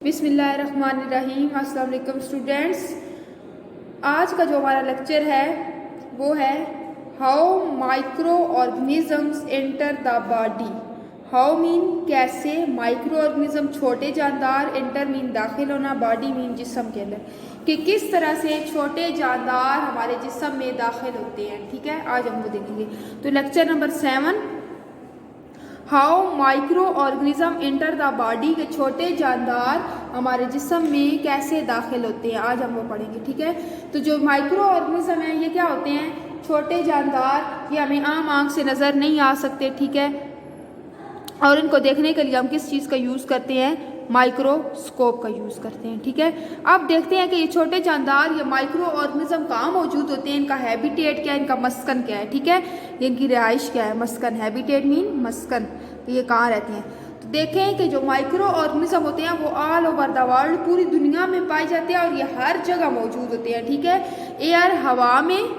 बिस्मिल्लाहिर्रहमानिर्रहीम। अस्सलाम वालेकुम स्टूडेंट्स। आज का जो हमारा लेक्चर है वो है how micro organisms enter the body. How mean कैसे, माइक्रो ऑर्गेनिज्म छोटे जानदार, एंटर मीन दाखिल होना, बॉडी मीन जिस्म के अंदर, कि किस तरह से छोटे जानदार हमारे जिस्म में दाखिल होते हैं। ठीक है, आज हम वो देखेंगे। तो lecture number 7, how microorganism enter the body, के छोटे जानदार हमारे जिस्म में कैसे दाखिल होते हैं, आज हम वो पढ़ेंगे। ठीक है, तो जो माइक्रो ऑर्गेनिज्म है ये क्या होते हैं? छोटे जानदार। ये हमें आम आंख से नज़र नहीं आ सकते। ठीक है, और इनको देखने के लिए हम किस चीज़ का यूज़ करते हैं? माइक्रोस्कोप का यूज़ करते हैं। ठीक है, अब देखते हैं कि ये छोटे जानदार, ये माइक्रो ऑर्गेनिज्म कहाँ मौजूद होते हैं, इनका हैबिटेट क्या है, इनका मस्कन क्या है। ठीक है, ये इनकी रिहाइश क्या है, मस्कन। हैबिटेट मीन मस्कन, तो ये कहाँ रहते हैं। तो देखें कि जो माइक्रो ऑर्गेनिज्म होते हैं वो ऑल ओवर द वर्ल्ड, पूरी दुनिया में पाए जाते हैं और ये हर जगह मौजूद होते हैं। ठीक है, एयर हवा में,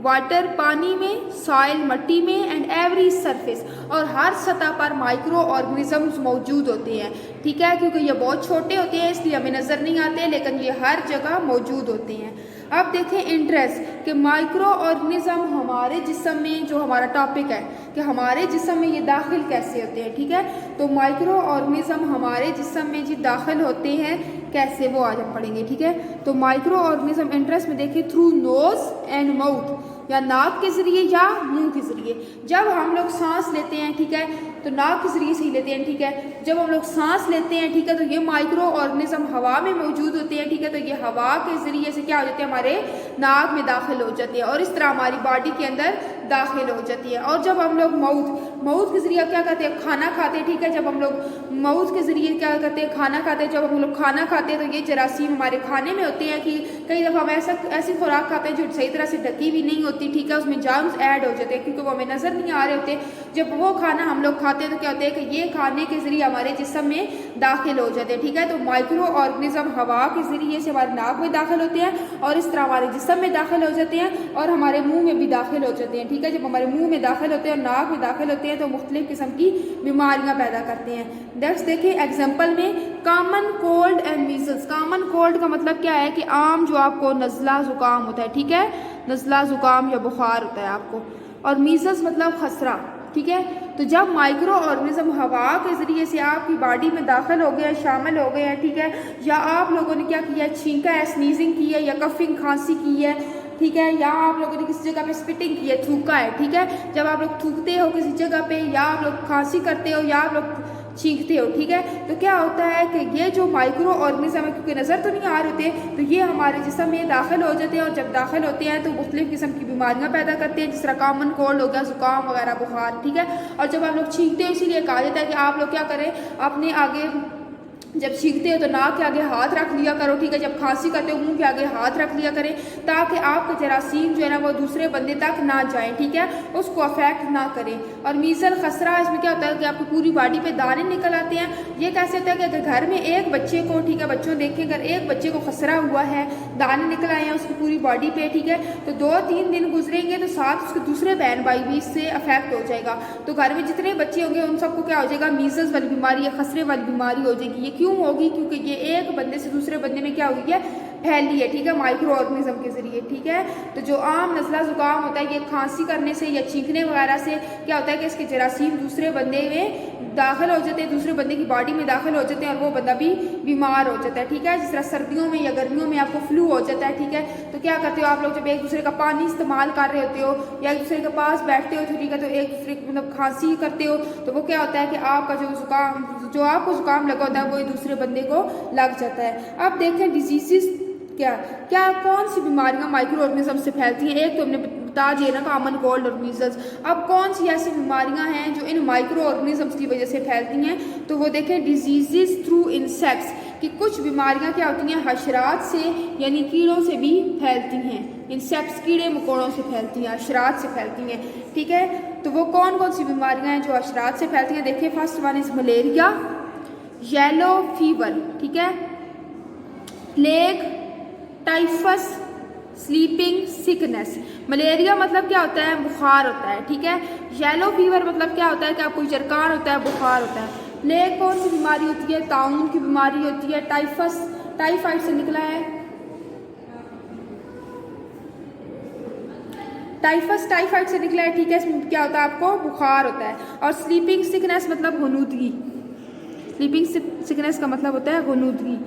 वाटर पानी में, सॉइल मट्टी में, एंड एवरी सरफेस, और हर सतह पर माइक्रो ऑर्गेनिजम्स मौजूद होते हैं। ठीक है, क्योंकि ये बहुत छोटे होते हैं इसलिए हमें नज़र नहीं आते, लेकिन ये हर जगह मौजूद होते हैं। अब देखें इंटरेस्ट कि माइक्रो ऑर्गेनिज्म हमारे जिस्म में, जो हमारा टॉपिक है कि हमारे जिस्म में ये दाखिल कैसे होते हैं। ठीक है, तो माइक्रो ऑर्गेनिज्म हमारे जिस्म में जी दाखिल होते हैं कैसे, वो आज हम पढ़ेंगे। ठीक है, तो माइक्रो ऑर्गेनिज्म इंटरेस्ट में देखिए थ्रू नोज एंड माउथ, या नाक के ज़रिए या मुंह के ज़रिए। जब हम लोग सांस लेते हैं, ठीक है, तो नाक के ज़रिए से ही लेते हैं। ठीक है, जब हम लोग सांस लेते हैं, ठीक है, तो ये माइक्रो ऑर्गेनिज्म हवा में मौजूद होते हैं। ठीक है, तो ये हवा के ज़रिए से क्या हो जाते हैं, हमारे नाक में दाखिल हो जाते हैं और इस तरह हमारी बॉडी के अंदर दाखिल हो जाती है। और जब हम लोग माउथ के ज़रिए क्या करते हैं, खाना खाते हैं। ठीक है, जब हम लोग माउथ के ज़रिए क्या करते हैं, खाना खाते हैं। जब हम लोग खाना खाते हैं तो ये जरासीम हमारे खाने में होते हैं कि कई दफ़ा हम ऐसी खुराक खाते हैं जो सही तरह से ढकी भी नहीं होती। ठीक है, उसमें जर्म्स ऐड हो जाते हैं क्योंकि वो हमें नज़र नहीं आ रहे होते। जब वो खाना हम लोग खाते हैं तो क्या होता है कि ये खाने के ज़रिए हमारे जिस्म में दाखिल हो जाते हैं। ठीक है, तो माइक्रो ऑर्गेनिज्म हवा के ज़रिए से हमारे नाक में दाखिल होते हैं और इस तरह हमारे जिस्म में दाखिल हो जाते हैं और हमारे मुंह में भी दाखिल हो जाते हैं। ठीक है, जब हमारे मुंह में दाखिल होते हैं और नाक में दाखिल होते हैं तो मुख्तलिफ किस्म की बीमारियां पैदा करते हैं। नेक्स्ट देखिए एग्जाम्पल में common cold and measles. Common cold का मतलब क्या है कि आम जो आपको नज़ला ज़ुकाम होता है। ठीक है, नज़ला ज़ुकाम या बुखार होता है आपको, और मीजल्स मतलब खसरा। ठीक है, तो जब माइक्रो ऑर्गेनिज्म हवा के ज़रिए से आपकी बॉडी में दाखिल हो गए हैं, शामिल हो गए हैं, ठीक है, या आप लोगों ने क्या किया, छींका है, स्नीजिंग की है, या कफिंग खांसी की है, ठीक है, या आप लोगों ने किसी जगह पे स्पिटिंग की है, थूका है। ठीक है, जब आप लोग थूकते हो किसी जगह पे, या आप लोग खांसी करते हो, या आप लोग छींकते हो, ठीक है, तो क्या होता है कि ये जो माइक्रो ऑर्गेनिज्म है, क्योंकि नज़र तो नहीं आ रहे होते, तो ये हमारे जिस्म में दाखिल हो जाते हैं और जब दाखिल होते हैं तो मुख्तलिफ किस्म की बीमारियां पैदा करते हैं, जिस तरह कॉमन कोल्ड हो गया, जुकाम वगैरह, बुखार। ठीक है, और जब हम लोग छींकते हैं इसीलिए कहा जाता है कि आप लोग क्या करें, अपने आगे जब छींकते हो तो नाक के आगे हाथ रख लिया करो। ठीक है, जब खांसी करते हो मुंह के आगे हाथ रख लिया करें ताकि आपका जरासीम जो है ना वो दूसरे बंदे तक ना जाए। ठीक है, उसको अफेक्ट ना करें। और मीजल खसरा, इसमें क्या होता है कि आपकी पूरी बॉडी पे दाने निकल आते हैं। ये कैसे होता है कि अगर घर में एक बच्चे को, ठीक है, बच्चों देखें अगर एक बच्चे को खसरा हुआ है, दाने निकल आए हैं उसकी पूरी बॉडी पे, ठीक है, तो 2-3 दिन गुजरेंगे तो साथ उसके दूसरे बहन भाई भी इससे अफेक्ट हो जाएगा। तो घर में जितने बच्चे होंगे उन सबको क्या हो जाएगा, मीजल्स वाली बीमारी या खसरे वाली बीमारी हो जाएगी। ये क्यों होगी? क्योंकि ये एक बंदे से दूसरे बंदे में क्या हुई है, फैली है। ठीक है, माइक्रो ऑर्गेनिज्म के जरिए। ठीक है, तो जो आम नज़ला ज़ुकाम होता है ये खांसी करने से या छींकने वगैरह से क्या होता है कि इसके जरासीम दूसरे बंदे में दाखिल हो जाते हैं, दूसरे बंदे की बॉडी में दाखिल हो जाते हैं और वो बंदा भी बीमार हो जाता है। ठीक है, जिस तरह सर्दियों में या गर्मियों में आपको फ्लू हो जाता है। ठीक है, तो क्या करते हो आप लोग, जब एक दूसरे का पानी इस्तेमाल कर रहे होते हो या एक दूसरे के पास बैठते हो, ठीक है, तो एक दूसरे मतलब खांसी करते हो तो वो क्या होता है कि आपका जो आपको जुकाम लगा होता है वो दूसरे बंदे को लग जाता है। अब देखें डिजीज़ क्या क्या कौन सी बीमारियां माइक्रो ऑर्गेनिज्म से फैलती हैं। एक तो हमने बता दिया ना, कॉमन कोल्ड और मीजल्स। अब कौन सी ऐसी बीमारियां हैं जो इन माइक्रो ऑर्गेनिजम्स की वजह से फैलती हैं, तो वो देखें डिजीज़ थ्रू इंसेक्ट्स, कि कुछ बीमारियां क्या होती हैं, हशरात से यानी कीड़ों से भी फैलती हैं। इंसेक्ट्स कीड़े मकोड़ों से फैलती हैं, हशरात से फैलती हैं। ठीक है, तो वो कौन कौन सी बीमारियां हैं जो हशरात से फैलती हैं। देखिए first one is malaria, yellow fever, ठीक है, plague, typhus, sleeping sickness. Malaria मतलब क्या होता है, बुखार होता है। ठीक है, येलो फीवर मतलब क्या होता है कि आपको जरकान होता है, बुखार होता है। प्लेग कौन सी बीमारी होती है? ताउन की बीमारी होती है। टाइफस टाइफाइड से निकला है। टाइफस टाइफाइड से निकला है, ठीक है। इसमें क्या होता है? आपको बुखार होता है। और स्लीपिंग सिकनेस मतलब गनूदगी। स्लीपिंग सिकनेस का मतलब होता है गनूदगी,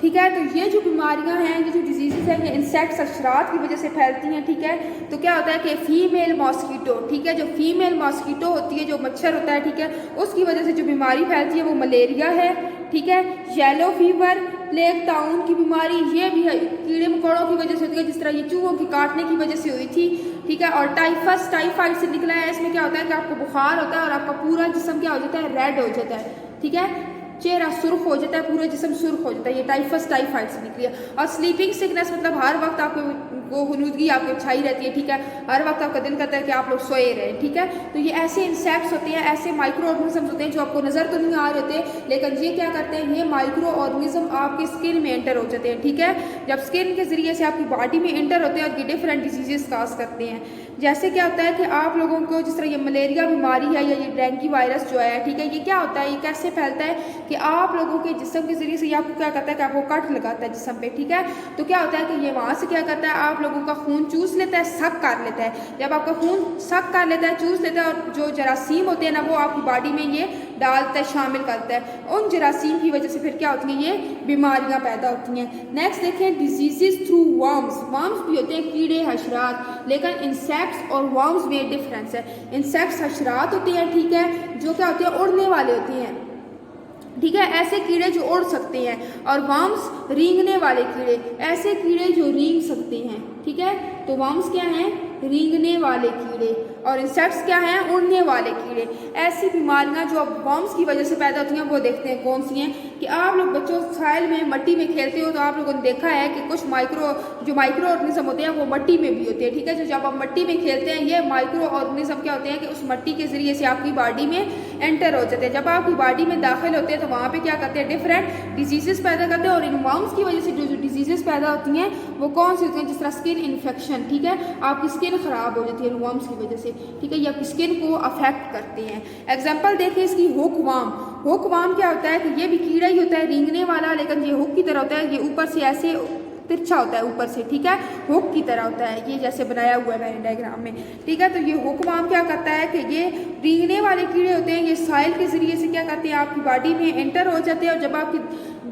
ठीक है। तो ये जो बीमारियां हैं, ये जो डिजीज़ हैं, ये इंसेक्ट्स हशरात की वजह से फैलती हैं, ठीक है। तो क्या होता है कि फीमेल मॉस्कीटो, ठीक है, जो फीमेल मॉस्कीटो होती है, जो मच्छर होता है, ठीक है, उसकी वजह से जो बीमारी फैलती है वो मलेरिया है, ठीक है। येलो फीवर, प्लेग, ताउन की बीमारी, ये भी है कीड़े मकोड़ों की वजह से होती है, जिस तरह ये चूहों की काटने की वजह से हुई थी, ठीक है। और टाइफस टाइफाइड से निकला है। इसमें क्या होता है कि आपको बुखार होता है और आपका पूरा जिस्म क्या हो जाता है? रेड हो जाता है, ठीक है। चेहरा सुर्ख हो जाता है, पूरा जिस्म सुर्ख हो जाता है। ये टाइफस टाइफाइड से निकली है। और स्लीपिंग सिकनेस मतलब हर वक्त आपको गनूदगी आपको छाई रहती है, ठीक है। हर वक्त आपका दिल करता है कि आप लोग सोए रहें, ठीक है। तो ये ऐसे इंसेक्ट्स होते हैं, ऐसे माइक्रो ऑर्गेनिज्म होते हैं जो आपको नज़र तो नहीं आ रहे होते, लेकिन ये क्या करते हैं? ये माइक्रो ऑर्गेनिज्म आपकी स्किन में एंटर हो जाते हैं, ठीक है। जब स्किन के ज़रिए से आपकी बॉडी में एंटर होते हैं और ये डिफरेंट डिजीजेस काज करते हैं। जैसे क्या होता है कि आप लोगों को जिस तरह ये मलेरिया बीमारी है या ये डेंगू वायरस जो है, ठीक है, ये क्या होता है? ये कैसे फैलता है कि आप लोगों के जिस्म के ज़रिए से ये आपको क्या करता है कि आपको कट लगाता है जिस्म पे, ठीक है। तो क्या होता है कि ये वहाँ से क्या करता है? आप लोगों का खून चूस लेता है, सक कर लेता है। जब आपका खून सक कर लेता है, चूस लेता है, और जो जरासीम होते हैं ना, वो आपकी बॉडी में ये डालता है, शामिल करता है। उन जरासीम की वजह से फिर क्या होती हैं? ये बीमारियाँ पैदा होती हैं। नेक्स्ट देखें, डिजीजेस थ्रू वर्म्स। वर्म्स भी होते हैं कीड़े हशरात, लेकिन इंसेक्ट्स और वर्म्स में डिफरेंस है। इंसेक्ट्स हशरात होते हैं, ठीक है, जो क्या होते हैं? उड़ने वाले होते हैं, ठीक है, ऐसे कीड़े जो उड़ सकते हैं। और वर्म्स रेंगने वाले कीड़े, ऐसे कीड़े जो रेंग सकते हैं, ठीक है। तो वर्म्स क्या हैं? रेंगने वाले कीड़े। और इंसेक्ट्स क्या हैं? उड़ने वाले कीड़े। ऐसी बीमारियां जो अब वर्म्स की वजह से पैदा होती हैं वो देखते हैं कौन सी हैं। कि आप लोग बच्चों साइल में मट्टी में खेलते हो तो आप लोगों ने देखा है कि कुछ माइक्रो ऑर्गेनिज्म होते हैं वो मट्टी में भी होते हैं, ठीक है। जो जब आप मट्टी में खेलते हैं, ये माइक्रो ऑर्गेनिज्म क्या होते हैं कि उस मट्टी के जरिए से आपकी बॉडी में एंटर हो जाते हैं। जब आपकी बॉडी में दाखिल होते हैं तो वहाँ पर क्या करते हैं? डिफरेंट डिजीजेस पैदा करते हैं। और इन वर्म्स की वजह से जो डिजीजेस पैदा होती हैं वो कौन सी होती हैं? जिस तरह स्किन इन्फेक्शन, ठीक है, आपकी स्किन खराब हो जाती है वर्म्स की वजह से, ठीक है, या आपकी स्किन को अफेक्ट करते हैं। एग्जांपल देखिए इसकी, हुकवाम। हुकवाम क्या होता है कि ये भी कीड़ा ही होता है, रेंगने वाला, लेकिन ये हुक की तरह होता है। ये ऊपर से ऐसे तिरछा होता है, ऊपर से, ठीक है, हुक की तरह होता है, ये जैसे बनाया हुआ है मैंने डायग्राम में, ठीक है। तो ये हुकवाम क्या करता है कि ये रेंगने वाले कीड़े होते हैं, ये सॉइल के जरिए से क्या करते हैं? आपकी बॉडी में एंटर हो जाते हैं। और जब आपकी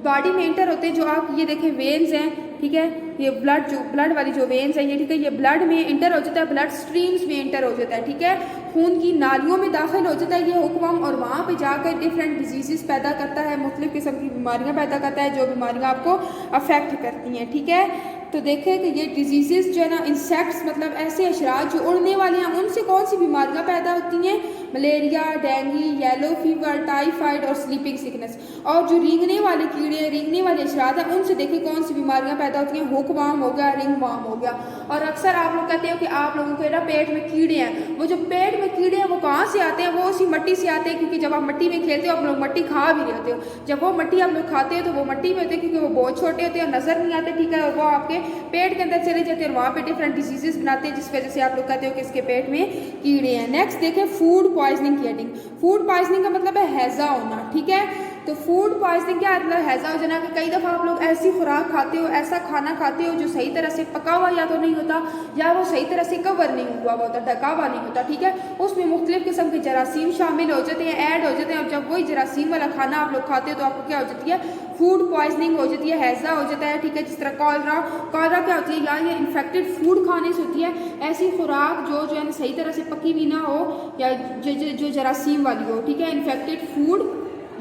बॉडी में एंटर होते हैं, जो आप ये देखें वेन्स हैं, ठीक है, ये ब्लड वाली जो वेन्स है ये, ठीक है, ये ब्लड में एंटर हो जाता है, ब्लड स्ट्रीम्स में एंटर हो जाता है, ठीक है, खून की नालियों में दाखिल हो जाता है ये हुकवाम। और वहाँ पे जाकर डिफरेंट डिजीज़ पैदा करता है, मुख्तलिफ किस्म की बीमारियाँ पैदा करता है, जो बीमारियाँ आपको अफेक्ट करती हैं, ठीक है। तो देखें कि ये डिजीज़ जो है ना, इंसेक्ट्स मतलब ऐसे अशरात जो उड़ने वाले हैं, उनसे कौन सी बीमारियाँ पैदा होती हैं? Malaria, dengue, yellow fever, typhoid और स्लीपिंग सिकनेस। और जो रेंगने वाले कीड़े, रेंगने वाले अशरात हैं, उनसे देखिए कौन सी बीमारियाँ पैदा होती हैं? हुकवाम हो गया, रिंगवाम हो गया। और अक्सर आप लोग कहते हो कि आप लोगों के ना पेट में कीड़े हैं। वो जो पेट में कीड़े हैं वो कहाँ से आते हैं? वो उसी मट्टी से आते हैं, क्योंकि जब आप मट्टी में खेलते हो आप लोग मट्टी खा भी रहे होते हो। जब वो मट्टी आप लोग खाते हो तो वो मट्टी में होते हैं, क्योंकि वो बहुत छोटे होते हैं और नज़र नहीं आते, ठीक है, और वो आपके पेट के अंदर चले जाते हैं और वहाँ पे डिफरेंट डिजीजेस बनाते हैं, जिस वजह से आप लोग कहते हो कि इसके पेट में कीड़े हैं। नेक्स्ट देखें, फूड पॉइजनिंग की हेडिंग। फूड पॉइजनिंग का मतलब है हैज़ा होना, ठीक है। तो फूड पॉइजनिंग क्या मतलब? हैज़ा हो जाना। कि कई दफ़ा आप लोग ऐसी खुराक खाते हो, ऐसा खाना खाते हो जो सही तरह से पका हुआ या तो नहीं होता, या वो सही तरह से कवर नहीं हुआ होता, ढका हुआ नहीं होता, ठीक है। उसमें मुख्तलिफ किस्म के जरासीम शामिल हो जाते हैं, ऐड हो जाते हैं। और जब वही जरासीम वाला खाना आप लोग खाते हो तो आपको क्या हो जाती है? फूड पॉइजनिंग हो जाती है, हैज़ा हो जाता है, ठीक है। जिस तरह कॉलरा क्या होती है? या ये इन्फेक्टेड फूड खाने से होती है, ऐसी खुराक जो है ना सही तरह से पकी भी ना हो, या जो जरासीम वाली हो, ठीक है। इन्फेक्टेड फूड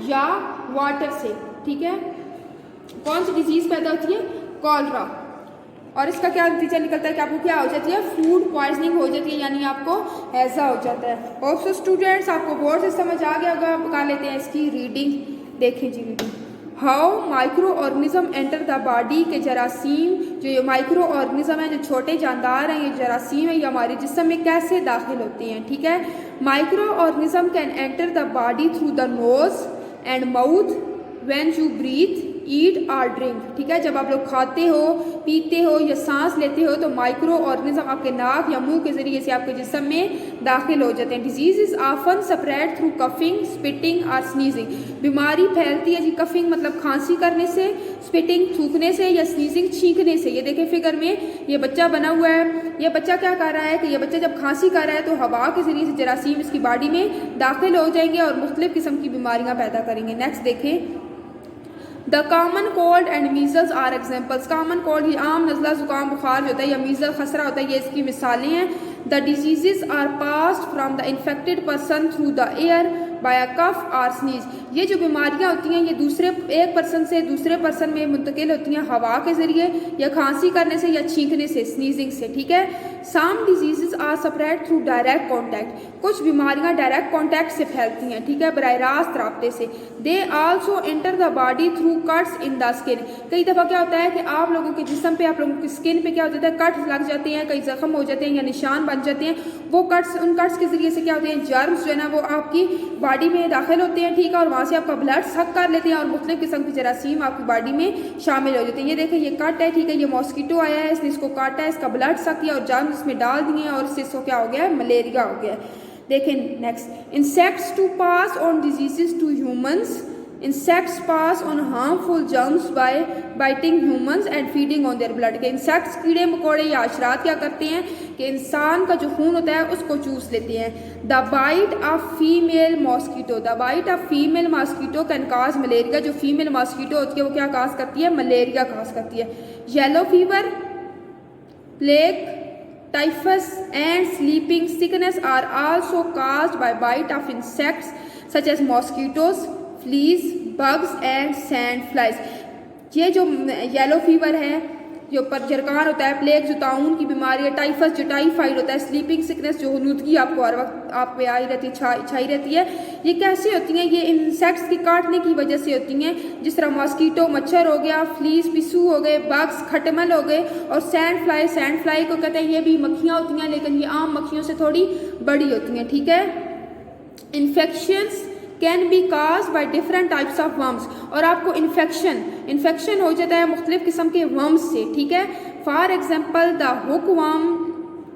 या वाटर से, ठीक है। कौन सी डिजीज़ पैदा होती है? कॉलरा। और इसका क्या नतीजा निकलता है कि आपको क्या हो जाती है? फूड पॉइजनिंग हो जाती है, यानी आपको हैज़ा हो जाता है। होप सो स्टूडेंट्स आपको बोर्ड से समझ आ गया होगा। आप कर लेते हैं इसकी रीडिंग। देखें जी reading. How microorganism enter the body के जरासीम, जो ये माइक्रो ऑर्गेनिज्म है, जो छोटे जानदार हैं, ये जरासीम है, ये हमारे जिस्म में कैसे दाखिल होते हैं, ठीक है। Microorganism can enter the body through the nose and mouth when you breathe eat और ड्रिंक, ठीक है। जब आप लोग खाते हो, पीते हो या सांस लेते हो तो माइक्रो ऑर्गेनिज्म आपके नाक या मुंह के ज़रिए से आपके जिस्म में दाखिल हो जाते हैं। Disease is often spread through coughing, spitting और स्नीजिंग। बीमारी फैलती है जी कफिंग मतलब खांसी करने से, स्पिटिंग थूकने से या स्नीजिंग छींकने से। ये देखें फिगर में ये बच्चा बना हुआ है। ये बच्चा क्या कर रहा है कि ये बच्चा जब खांसी कर रहा है तो हवा के ज़रिए से जरासीम इसकी बॉडी में दाखिल हो जाएंगे और मुख्तलिफ किस्म की बीमारियाँ पैदा करेंगे। नेक्स्ट देखें, the common cold and measles are examples. Common cold ये आम नज़ला ज़ुकाम बुखार जो होता है या मीजल खसरा होता है, ये इसकी मिसालें हैं। The disease are passed from the infected person through the air by a cough और स्नीज। ये जो बीमारियां होती हैं ये एक पर्सन से दूसरे पर्सन में मुंतकिल होती हैं हवा के ज़रिए या खांसी करने से या छींकने से, स्नीजिंग से, ठीक है। Some disease are spread through direct contact. कुछ बीमारियां डायरेक्ट कॉन्टैक्ट से फैलती हैं, ठीक है, बराह रास्त राब्ते से। They also enter the body through cuts in the skin. कई दफ़ा क्या होता है कि आप लोगों के जिस्म पे, आप लोगों की स्किन पे क्या हो जाता है, कट्स लग जाते हैं, कई ज़ख्म हो जाते हैं या निशान बन जाते हैं। वो कट्स, उन कट्स के ज़रिए से क्या होते हैं, जर्म्स जो है ना वो आपकी बॉडी में दाखिल होते हैं, ठीक है, और वहाँ से आपका ब्लड सक कर लेते हैं और मुख्तलिफ किस्म की जरासीम आपकी बॉडी में शामिल हो जाते हैं। ये देखें ये कट है, ठीक है, ये मॉस्किटो आया है, इसने इसको काटा है, इसका ब्लड सक किया और जर्म्स इसमें डाल दिए हैं और इससे इसको क्या हो गया है, मलेरिया हो गया है। देखें next, insects to pass on diseases to humans. Insects pass on harmful germs by biting humans and feeding on their blood. के इंसेक्ट्स कीड़े मकोड़े या अशरात क्या करते हैं कि इंसान का जो खून होता है उसको चूस लेते हैं। The bite of female mosquito, the bite of female mosquito can cause malaria. जो फीमेल मॉस्किटो होती है वो क्या काज करती है, मलेरिया काज करती है। Yellow fever, plague, typhus and sleeping sickness are also caused by bite of insects such as mosquitoes, fleas, bugs and sand flies. ये जो येलो फीवर है, जो परजरकार होता है, प्लेग जो ताउन की बीमारी है, टाइफस जो टाइफाइड होता है, स्लीपिंग सिकनेस जो हुनूदगी आपको हर वक्त आप पे आई रहती है, छाई रहती है, ये कैसे होती हैं, ये इंसेक्ट्स के काटने की वजह से होती हैं। जिस तरह मॉस्किटो मच्छर हो गया, फ्लीज पिस्सू हो गए, बग्स खटमल हो गए और सैंड फ्लाई को कहते हैं, ये भी मक्खियाँ होती हैं लेकिन ये आम मक्खियों से थोड़ी बड़ी होती हैं, ठीक है। Infections can be cause by different types of worms. और आपको इन्फेक्शन हो जाता है मुख्तलिफ किस्म के वर्म्स से, ठीक है। For example the hookworm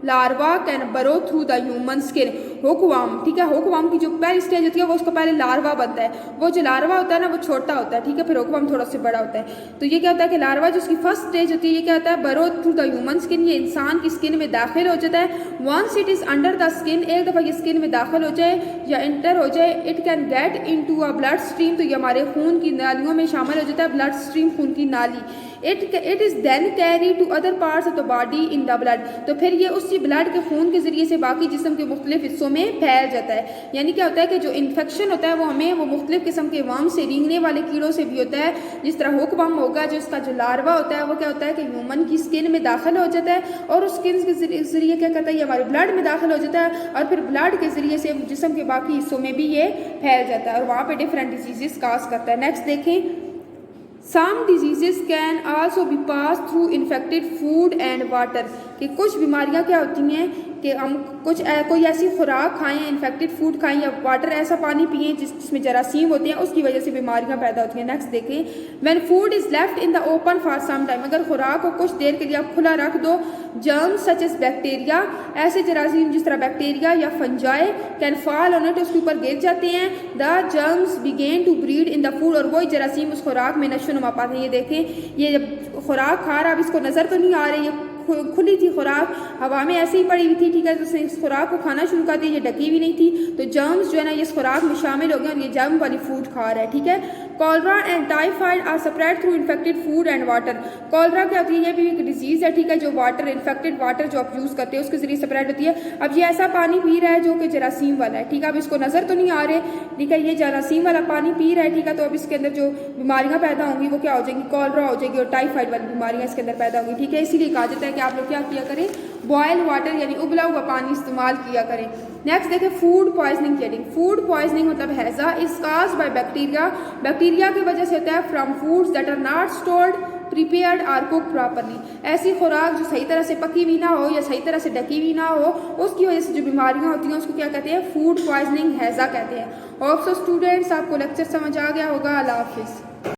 larva can burrow through the human skin. Hookworm, ठीक है, हुकवर्म की जो पहली स्टेज होती है वो उसका पहले लार्वा बनता है। वो जो लार्वा होता है ना वो छोटा होता है, ठीक है, फिर हुकवर्म थोड़ा सा बड़ा होता है। तो ये क्या होता है कि लार्वा जो उसकी फर्स्ट स्टेज होती है ये क्या होता है, बरो थ्रू द ह्यूमन स्किन, ये इंसान की स्किन में दाखिल हो जाता है। Once it is under the skin, एक दफ़ा ये स्किन में दाखिल हो जाए या इंटर हो जाए, it can get into a bloodstream, तो ये हमारे खून की नालियों में शामिल हो जाता है, ब्लड स्ट्रीम खून की नाली। It is then carry to other parts of the body in the blood, तो फिर ये उसी ब्लड के खून के ज़रिए से बाकी जिस्म के मुख्तलिफ हिस्सों में फैल जाता है। यानी क्या होता है कि जो इन्फेक्शन होता है वो हमें वो मुख्तलिफ किस्म के वर्म से, रेंगने वाले कीड़ों से भी होता है। जिस तरह हुकवर्म होगा, जो इसका जो लार्वा होता है वो क्या होता है कि ह्यूमन की स्किन में दाखिल हो जाता है और उस स्किन के ज़रिए क्या करता है, ये हमारे ब्लड में दाखिल हो जाता है और फिर ब्लड के ज़रिए से जिस्म के बाकी हिस्सों में भी ये फैल जाता है और वहाँ पर डिफरेंट डिजीज़ काज करता है। नेक्स्ट देखें, Some diseases can also be passed through infected food and water। कि कुछ बीमारियां क्या होती हैं कि हम कोई ऐसी खुराक खाएं, इन्फेक्टेड फूड खाएं या वाटर ऐसा पानी पिएं जिसमें जरासीम होते हैं, उसकी वजह से बीमारियां पैदा होती हैं। नेक्स्ट देखें, when food is left in the open for some time, अगर खुराक को कुछ देर के लिए आप खुला रख दो, जर्म्स सच एज बैक्टीरिया, ऐसे जरासीम जिस तरह बैक्टीरिया या fungi can fall on it, उसके ऊपर गिर जाते हैं। The germs begin to breed in the food, और वही जरासीम उस खुराक में नशोनुमा पाते हैं। ये देखें, ये जब खुराक खा रहा, अब इसको नज़र तो नहीं आ रही, ये खुली थी खुराक, हवा में ऐसे ही पड़ी हुई थी, ठीक है, तो उसने इस खुराक को खाना शुरू कर दिया, ये ढकी हुई नहीं थी, तो जर्म्स जो है ना ये इस खुराक में शामिल हो गए और ये जर्म वाली फूड खा रहा है, ठीक है। Cholera and typhoid are spread through infected food and water. Cholera क्या होती है, ये भी एक डिजीज़ है, ठीक है, जो वाटर, इन्फेक्टेड वाटर जो आप यूज़ करते हैं उसके जरिए स्प्रेड होती है। अब ये ऐसा पानी पी रहा है जो कि जरासीम वाला है, ठीक है, अब इसको नज़र तो नहीं आ रहे, ठीक है, ये जरासीम वाला पानी पी रहा है, ठीक है, तो अब इसके अंदर जो बीमारियाँ पैदा होंगी वो क्या हो जाएंगी, कॉलरा हो जाएगी और टाइफाइड वाली बीमारियाँ इसके अंदर पैदा होंगी, ठीक है। इसीलिए कहा जाता है कि आप लोग क्या किया करें, बॉयल वाटर यानी उबला हुआ पानी इस्तेमाल किया करें। नेक्स्ट देखें, फूड पॉइजनिंग की हेडिंग। फूड पॉइजनिंग मतलब हैज़ा is caused by bacteria, bacteria की वजह से होता है from foods that are not stored, prepared और कुक प्रॉपरली। ऐसी खुराक जो सही तरह से पकी हुई ना हो या सही तरह से ढकी हुई ना हो, उसकी वजह से जो बीमारियां होती हैं उसको क्या कहते हैं, फूड पॉइजनिंग हैज़ा कहते हैं। होप सो स्टूडेंट्स आपको लेक्चर समझ आ गया होगा। अल्लाह हाफिज़।